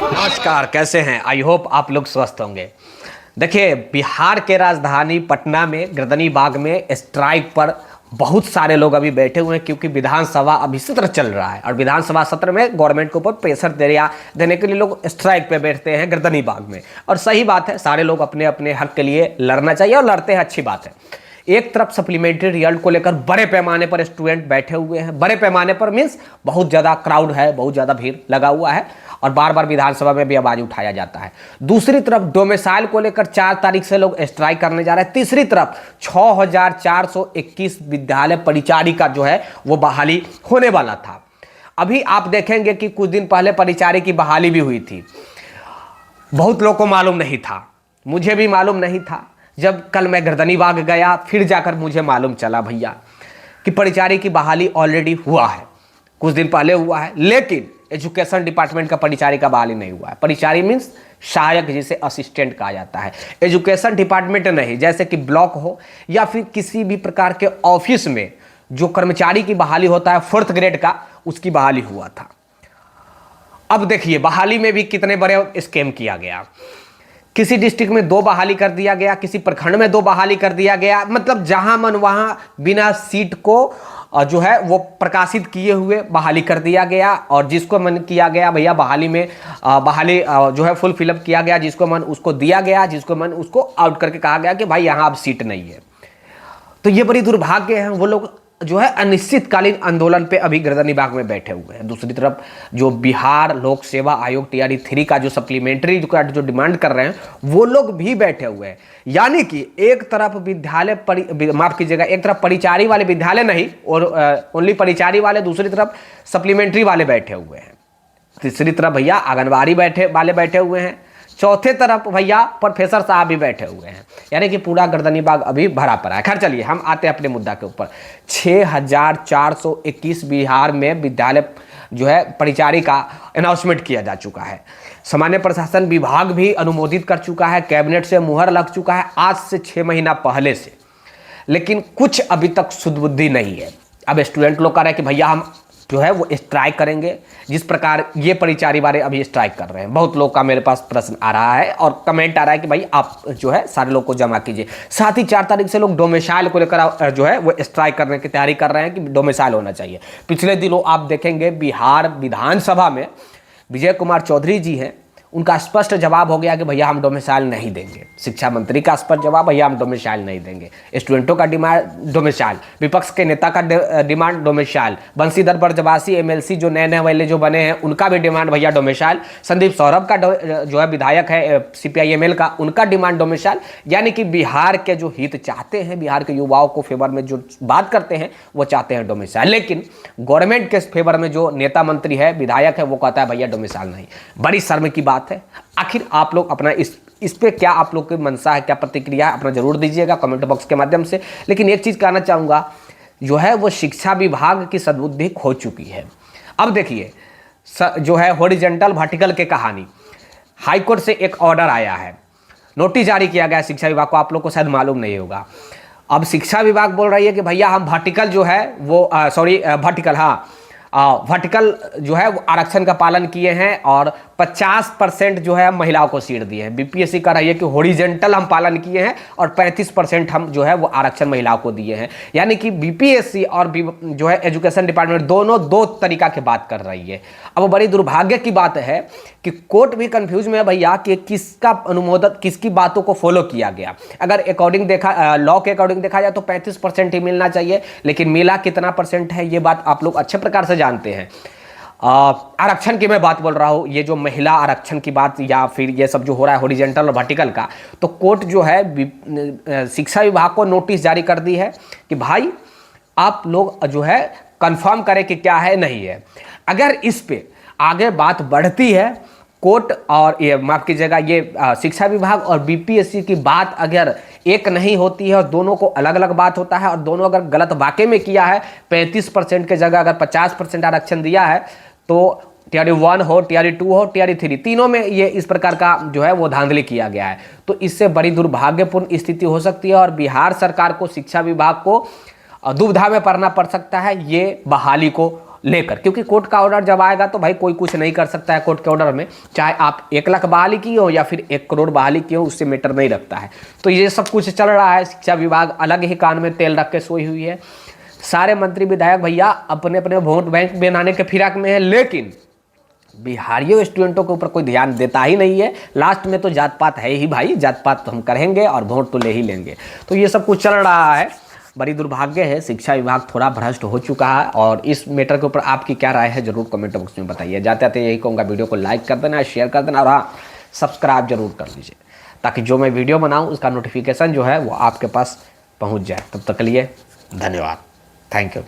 नमस्कार, कैसे हैं? आई होप आप लोग स्वस्थ होंगे। देखिए, बिहार के राजधानी पटना में गर्दनी बाग में स्ट्राइक पर बहुत सारे लोग अभी बैठे हुए हैं, क्योंकि विधानसभा अभी सत्र चल रहा है और विधानसभा सत्र में गवर्नमेंट के ऊपर प्रेशर देने के लिए लोग स्ट्राइक पे बैठते हैं गर्दनी बाग में। और सही बात है, सारे लोग अपने अपने हक के लिए लड़ना चाहिए और लड़ते हैं, अच्छी बात है। एक तरफ सप्लीमेंट्री रिजल्ट को लेकर बड़े पैमाने पर स्टूडेंट बैठे हुए हैं, बड़े पैमाने पर मीन्स बहुत ज़्यादा क्राउड है, बहुत ज़्यादा भीड़ लगा हुआ है और बार बार विधानसभा में भी आवाज उठाया जाता है। दूसरी तरफ डोमिसाइल को लेकर 4 तारीख से लोग स्ट्राइक करने जा रहे हैं। तीसरी तरफ 6421 विद्यालय परिचारी का जो है वो बहाली होने वाला था। अभी आप देखेंगे कि कुछ दिन पहले परिचारी की बहाली भी हुई थी। बहुत लोगों को मालूम नहीं था, मुझे भी मालूम नहीं था। जब कल मैं गर्दनी बाग गया, फिर जाकर मुझे मालूम चला भैया कि परिचारी की बहाली ऑलरेडी हुआ है, कुछ दिन पहले हुआ है। लेकिन एजुकेशन डिपार्टमेंट का परिचारी का बहाली नहीं हुआ है। परिचारी मीन्स सहायक, जिसे असिस्टेंट कहा जाता है। एजुकेशन डिपार्टमेंट नहीं, जैसे कि ब्लॉक हो या फिर किसी भी प्रकार के ऑफिस में जो कर्मचारी की बहाली होता है 4th ग्रेड का, उसकी बहाली हुआ था। अब देखिए बहाली में भी कितने बड़े स्कैम किया गया। किसी डिस्ट्रिक्ट में 2 बहाली कर दिया गया, किसी प्रखंड में 2 बहाली कर दिया गया। मतलब जहां मन वहां बिना सीट को जो है वो प्रकाशित किए हुए बहाली कर दिया गया। और जिसको मन किया गया भैया बहाली में बहाली जो है फुल फिलअप किया गया, जिसको मन उसको दिया गया, जिसको मन उसको आउट करके कहा गया कि भाई यहाँ अब सीट नहीं है। तो ये बड़ी दुर्भाग्य है। वो लोग जो है अनिश्चितकालीन आंदोलन पे अभी गर्दनी बाग में बैठे हुए हैं। दूसरी तरफ जो बिहार लोक सेवा आयोग TRE 3 का जो सप्लीमेंट्री जो डिमांड कर रहे हैं, वो लोग भी बैठे हुए हैं। यानी कि एक तरफ विद्यालय माफ कीजिएगा, एक तरफ परिचारी वाले विद्यालय नहीं और ओनली परिचारी वाले, दूसरी तरफ सप्लीमेंट्री वाले बैठे हुए हैं। तीसरी तरफ भैया आंगनबाड़ी बैठे हुए हैं। चौथे तरफ भैया प्रोफेसर साहब भी बैठे हुए हैं। यानी कि पूरा गर्दनी बाग अभी भरा पड़ा है। खैर चलिए हम आते हैं अपने मुद्दा के ऊपर। 6421 बिहार में विद्यालय जो है परिचारी का अनाउंसमेंट किया जा चुका है। सामान्य प्रशासन विभाग भी अनुमोदित कर चुका है, कैबिनेट से मुहर लग चुका है आज से 6 महीना पहले से। लेकिन कुछ अभी तक सुधबुद्धि नहीं है। अब स्टूडेंट लोग कह रहे हैं कि भैया हम जो है वो स्ट्राइक करेंगे, जिस प्रकार ये परिचारी वाले अभी स्ट्राइक कर रहे हैं। बहुत लोग का मेरे पास प्रश्न आ रहा है और कमेंट आ रहा है कि भाई आप जो है सारे लोग को जमा कीजिए। साथ ही 4 तारीख से लोग डोमिसाइल को लेकर जो है वो स्ट्राइक करने की तैयारी कर रहे हैं कि डोमिसाइल होना चाहिए। पिछले दिनों आप देखेंगे बिहार विधानसभा में विजय कुमार चौधरी जी हैं, उनका स्पष्ट जवाब हो गया कि भैया हम डोमिसाइल नहीं देंगे। शिक्षा मंत्री का स्पष्ट जवाब, भैया हम डोमिसाइल नहीं देंगे। स्टूडेंटों का डिमांड डोमिसाइल, विपक्ष के नेता का डिमांड डोमिसाइल, बंशीधर ब्रजवासी MLC जो नए वाले जो बने हैं उनका भी डिमांड भैया डोमिसाइल, संदीप सौरभ का जो है विधायक है CPI-ML का, उनका डिमांड डोमिसाइल। यानी कि बिहार के जो हित चाहते हैं, बिहार के युवाओं को फेवर में जो बात करते हैं वो चाहते हैं डोमिसाइल। लेकिन गवर्नमेंट के फेवर में जो नेता मंत्री है, विधायक है, वो कहता है भैया डोमिसाइल नहीं। बड़ी शर्म की बात है। आखिर आप लोग अपना इस पे क्या आप लोग की मंशा है, क्या प्रतिक्रिया है, अपना जरूर दीजिएगा कमेंट बॉक्स के माध्यम से। लेकिन एक चीज कहना चाहूंगा, जो है वो शिक्षा विभाग की सद्बुद्धि खो चुकी है। अब देखिए जो है हॉरिजॉन्टल वर्टिकल के कहानी, हाईकोर्ट से एक ऑर्डर आया है, नोटिस जारी किया गया शिक्षा विभाग को, आप लोग को शायद मालूम नहीं होगा। अब शिक्षा विभाग बोल रही है कि भैया हम वर्टिकल जो है वो वर्टिकल जो है वो आरक्षण का पालन किए हैं और 50% जो है महिलाओं को सीट दिए हैं। BPSC कह रही है कि हॉरिजॉन्टल हम पालन किए हैं और 35% हम जो है वो आरक्षण महिलाओं को दिए हैं। यानी कि BPSC और जो है एजुकेशन डिपार्टमेंट दोनों 2 तरीका की बात कर रही है। अब बड़ी दुर्भाग्य की बात है कि कोर्ट भी कंफ्यूज में है भैया कि किसका अनुमोदन, किसकी बातों को फॉलो किया गया। अगर लॉ के अकॉर्डिंग देखा जाए तो 35% ही मिलना चाहिए, लेकिन मिला कितना परसेंट है ये बात आप लोग अच्छे प्रकार से जानते हैं। आरक्षण की मैं बात बोल रहा हूँ, ये जो महिला आरक्षण की बात या फिर ये सब जो हो रहा है हॉरिजॉन्टल और वर्टिकल का, तो कोर्ट जो है शिक्षा विभाग को नोटिस जारी कर दी है कि भाई आप लोग जो है कंफर्म करें कि क्या है नहीं है। अगर इस पे आगे बात बढ़ती है, कोर्ट और ये माफ कीजिएगा ये शिक्षा विभाग और BPSC की बात अगर एक नहीं होती है और दोनों को अलग अलग बात होता है और दोनों अगर गलत वाकई में किया है, 35% के जगह अगर 50% आरक्षण दिया है, तो टीआरई 1 हो, टीआरई 2 हो, टीआरई 3, तीनों में ये इस प्रकार का जो है वो धांधली किया गया है। तो इससे बड़ी दुर्भाग्यपूर्ण स्थिति हो सकती है और बिहार सरकार को, शिक्षा विभाग को दुविधा में पड़ना पड़ सकता है ये बहाली को लेकर, क्योंकि कोर्ट का ऑर्डर जब आएगा तो भाई कोई कुछ नहीं कर सकता है कोर्ट के ऑर्डर में, चाहे आप 1 लाख बहाली की हो या फिर 1 करोड़ बहाली की हो, उससे मैटर नहीं रखता है। तो ये सब कुछ चल रहा है, शिक्षा विभाग अलग ही कान में तेल रख के सोई हुई है। सारे मंत्री विधायक भैया अपने अपने वोट बैंक बनाने के फिराक में है, लेकिन बिहारियों स्टूडेंटों के ऊपर कोई ध्यान देता ही नहीं है। लास्ट में तो जात पात है ही भाई, जात पात तो हम करेंगे और वोट तो ले ही लेंगे। तो ये सब कुछ चल रहा है, बड़ी दुर्भाग्य है। शिक्षा विभाग थोड़ा भ्रष्ट हो चुका है और इस मैटर के ऊपर आपकी क्या राय है जरूर कमेंट बॉक्स में बताइए। जाते जाते यही कहूँगा, वीडियो को लाइक कर देना, शेयर कर देना और हाँ सब्सक्राइब जरूर कर लीजिए, ताकि जो मैं वीडियो बनाऊँ उसका नोटिफिकेशन जो है वो आपके पास पहुँच जाए। तब तक के लिए धन्यवाद, थैंक यू।